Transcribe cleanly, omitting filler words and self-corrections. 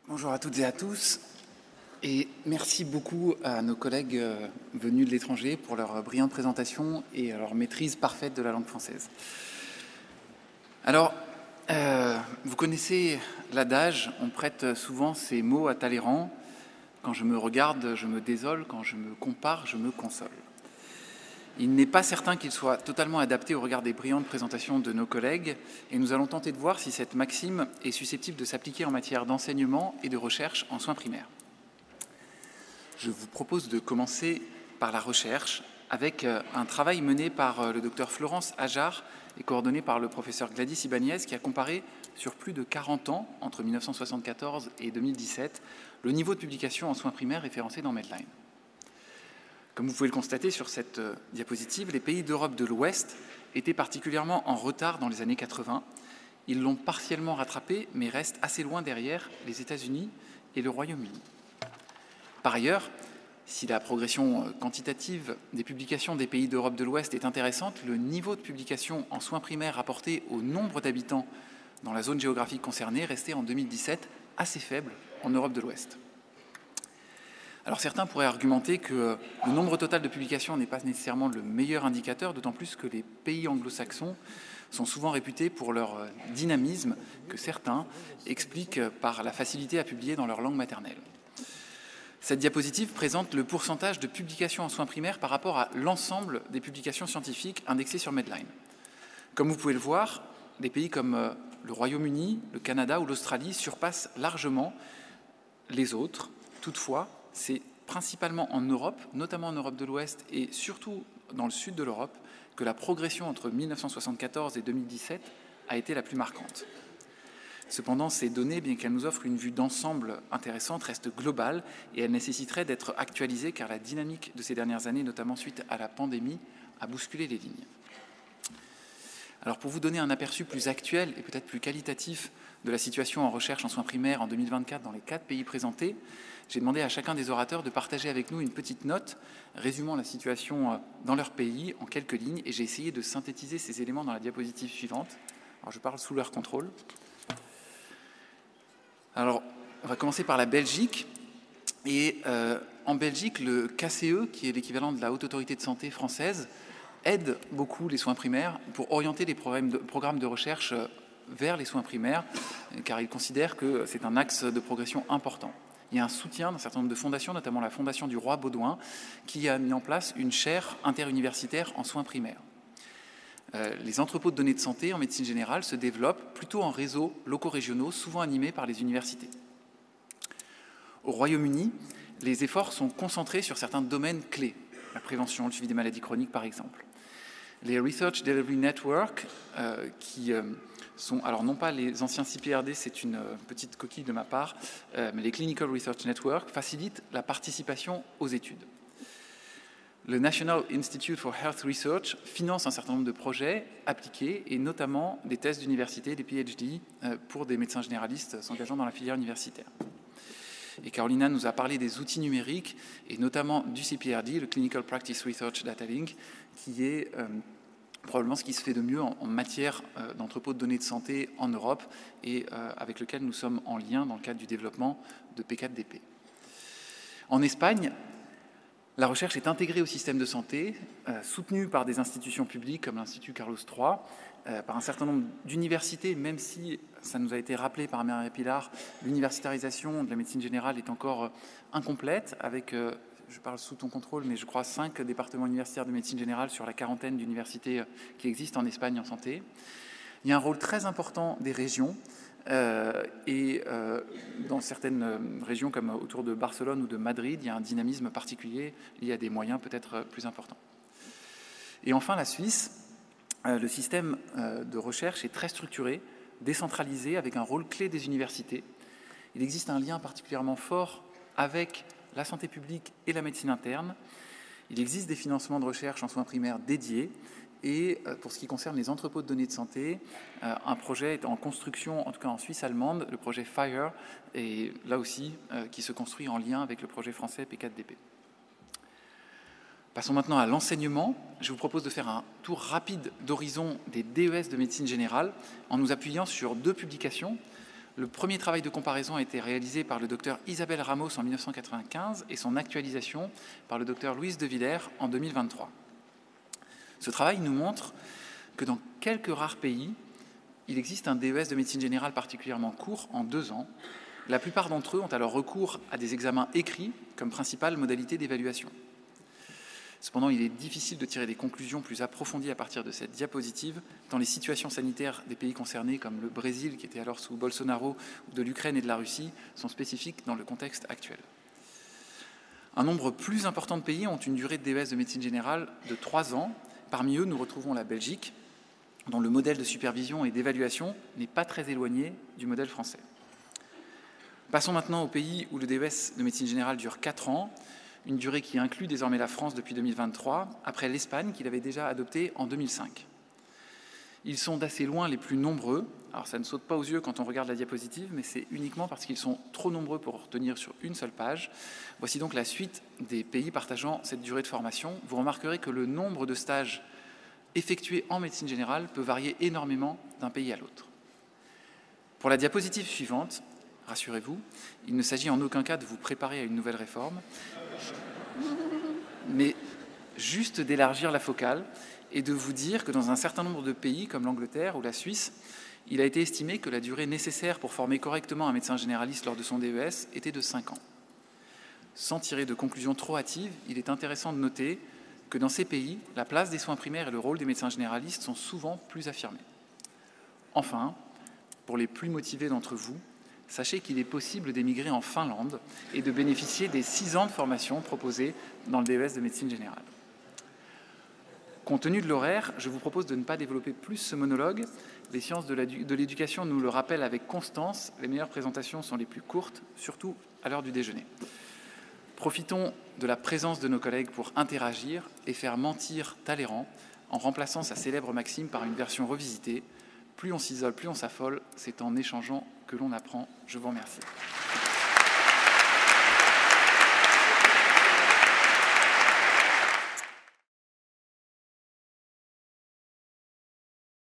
Bonjour à toutes et à tous, et merci beaucoup à nos collègues venus de l'étranger pour leur brillante présentation et leur maîtrise parfaite de la langue française. Alors, vous connaissez l'adage, on prête souvent ces mots à Talleyrand. Quand je me regarde, je me désole, quand je me compare, je me console. Il n'est pas certain qu'il soit totalement adapté au regard des brillantes présentations de nos collègues, et nous allons tenter de voir si cette maxime est susceptible de s'appliquer en matière d'enseignement et de recherche en soins primaires. Je vous propose de commencer par la recherche, avec un travail mené par le docteur Florence Ajar et coordonné par le professeur Gladys Ibanez, qui a comparé sur plus de 40 ans, entre 1974 et 2017, le niveau de publication en soins primaires référencé dans Medline. Comme vous pouvez le constater sur cette diapositive, les pays d'Europe de l'Ouest étaient particulièrement en retard dans les années 80. Ils l'ont partiellement rattrapé, mais restent assez loin derrière les États-Unis et le Royaume-Uni. Par ailleurs, si la progression quantitative des publications des pays d'Europe de l'Ouest est intéressante, le niveau de publication en soins primaires rapporté au nombre d'habitants dans la zone géographique concernée restait en 2017 assez faible en Europe de l'Ouest. Alors certains pourraient argumenter que le nombre total de publications n'est pas nécessairement le meilleur indicateur, d'autant plus que les pays anglo-saxons sont souvent réputés pour leur dynamisme, que certains expliquent par la facilité à publier dans leur langue maternelle. Cette diapositive présente le pourcentage de publications en soins primaires par rapport à l'ensemble des publications scientifiques indexées sur Medline. Comme vous pouvez le voir, des pays comme le Royaume-Uni, le Canada ou l'Australie surpassent largement les autres. Toutefois, c'est principalement en Europe, notamment en Europe de l'Ouest et surtout dans le sud de l'Europe, que la progression entre 1974 et 2017 a été la plus marquante. Cependant, ces données, bien qu'elles nous offrent une vue d'ensemble intéressante, restent globales et elles nécessiteraient d'être actualisées car la dynamique de ces dernières années, notamment suite à la pandémie, a bousculé les lignes. Alors pour vous donner un aperçu plus actuel et peut-être plus qualitatif de la situation en recherche en soins primaires en 2024 dans les 4 pays présentés, j'ai demandé à chacun des orateurs de partager avec nous une petite note résumant la situation dans leur pays en quelques lignes, et j'ai essayé de synthétiser ces éléments dans la diapositive suivante. Alors je parle sous leur contrôle. Alors on va commencer par la Belgique, et en Belgique, le KCE, qui est l'équivalent de la Haute Autorité de Santé française, aide beaucoup les soins primaires pour orienter les programmes de recherche vers les soins primaires, car il considère que c'est un axe de progression important. Il y a un soutien d'un certain nombre de fondations, notamment la Fondation du Roi Baudouin, qui a mis en place une chaire interuniversitaire en soins primaires. Les entrepôts de données de santé en médecine générale se développent plutôt en réseaux locaux régionaux, souvent animés par les universités. Au Royaume-Uni, les efforts sont concentrés sur certains domaines clés, la prévention, le suivi des maladies chroniques par exemple. Les Research Delivery Network, qui sont, alors non pas les anciens CPRD, c'est une petite coquille de ma part, mais les Clinical Research Network facilitent la participation aux études. Le National Institute for Health Research finance un certain nombre de projets appliqués, et notamment des thèses d'université, des PhD, pour des médecins généralistes s'engageant dans la filière universitaire. Et Carolina nous a parlé des outils numériques, et notamment du CPRD, le Clinical Practice Research Data Link, qui est probablement ce qui se fait de mieux en matière d'entrepôt de données de santé en Europe, et avec lequel nous sommes en lien dans le cadre du développement de P4DP. En Espagne, la recherche est intégrée au système de santé, soutenue par des institutions publiques comme l'Institut Carlos III, par un certain nombre d'universités, même si, ça nous a été rappelé par Maria Pilar, l'universitarisation de la médecine générale est encore incomplète, avec, je parle sous ton contrôle, mais je crois 5 départements universitaires de médecine générale sur la quarantaine d'universités qui existent en Espagne en santé. Il y a un rôle très important des régions, et dans certaines régions comme autour de Barcelone ou de Madrid, il y a un dynamisme particulier lié à des moyens peut-être plus importants. Et enfin, la Suisse, le système de recherche est très structuré, décentralisé, avec un rôle clé des universités. Il existe un lien particulièrement fort avec la santé publique et la médecine interne. Il existe des financements de recherche en soins primaires dédiés. Et pour ce qui concerne les entrepôts de données de santé, un projet est en construction, en tout cas en Suisse allemande, le projet FIRE, et là aussi qui se construit en lien avec le projet français P4DP. Passons maintenant à l'enseignement. Je vous propose de faire un tour rapide d'horizon des DES de médecine générale en nous appuyant sur 2 publications. Le premier travail de comparaison a été réalisé par le docteur Isabelle Ramos en 1995 et son actualisation par le docteur Louise de Villers en 2023. Ce travail nous montre que dans quelques rares pays, il existe un DES de médecine générale particulièrement court, en 2 ans. La plupart d'entre eux ont alors recours à des examens écrits comme principale modalité d'évaluation. Cependant, il est difficile de tirer des conclusions plus approfondies à partir de cette diapositive, tant les situations sanitaires des pays concernés, comme le Brésil, qui était alors sous Bolsonaro, ou de l'Ukraine et de la Russie, sont spécifiques dans le contexte actuel. Un nombre plus important de pays ont une durée de DES de médecine générale de 3 ans. Parmi eux, nous retrouvons la Belgique, dont le modèle de supervision et d'évaluation n'est pas très éloigné du modèle français. Passons maintenant aux pays où le DES de médecine générale dure 4 ans, une durée qui inclut désormais la France depuis 2023, après l'Espagne qui l'avait déjà adoptée en 2005. Ils sont d'assez loin les plus nombreux. Alors ça ne saute pas aux yeux quand on regarde la diapositive, mais c'est uniquement parce qu'ils sont trop nombreux pour retenir sur une seule page. Voici donc la suite des pays partageant cette durée de formation. Vous remarquerez que le nombre de stages effectués en médecine générale peut varier énormément d'un pays à l'autre. Pour la diapositive suivante, rassurez-vous, il ne s'agit en aucun cas de vous préparer à une nouvelle réforme, mais juste d'élargir la focale et de vous dire que dans un certain nombre de pays, comme l'Angleterre ou la Suisse, il a été estimé que la durée nécessaire pour former correctement un médecin généraliste lors de son DES était de 5 ans. Sans tirer de conclusions trop hâtives, il est intéressant de noter que dans ces pays, la place des soins primaires et le rôle des médecins généralistes sont souvent plus affirmés. Enfin, pour les plus motivés d'entre vous, sachez qu'il est possible d'émigrer en Finlande et de bénéficier des 6 ans de formation proposés dans le DES de médecine générale. Compte tenu de l'horaire, je vous propose de ne pas développer plus ce monologue. Les sciences de l'éducation nous le rappellent avec constance. Les meilleures présentations sont les plus courtes, surtout à l'heure du déjeuner. Profitons de la présence de nos collègues pour interagir et faire mentir Talleyrand en remplaçant sa célèbre maxime par une version revisitée. Plus on s'isole, plus on s'affole. C'est en échangeant que l'on apprend. Je vous remercie.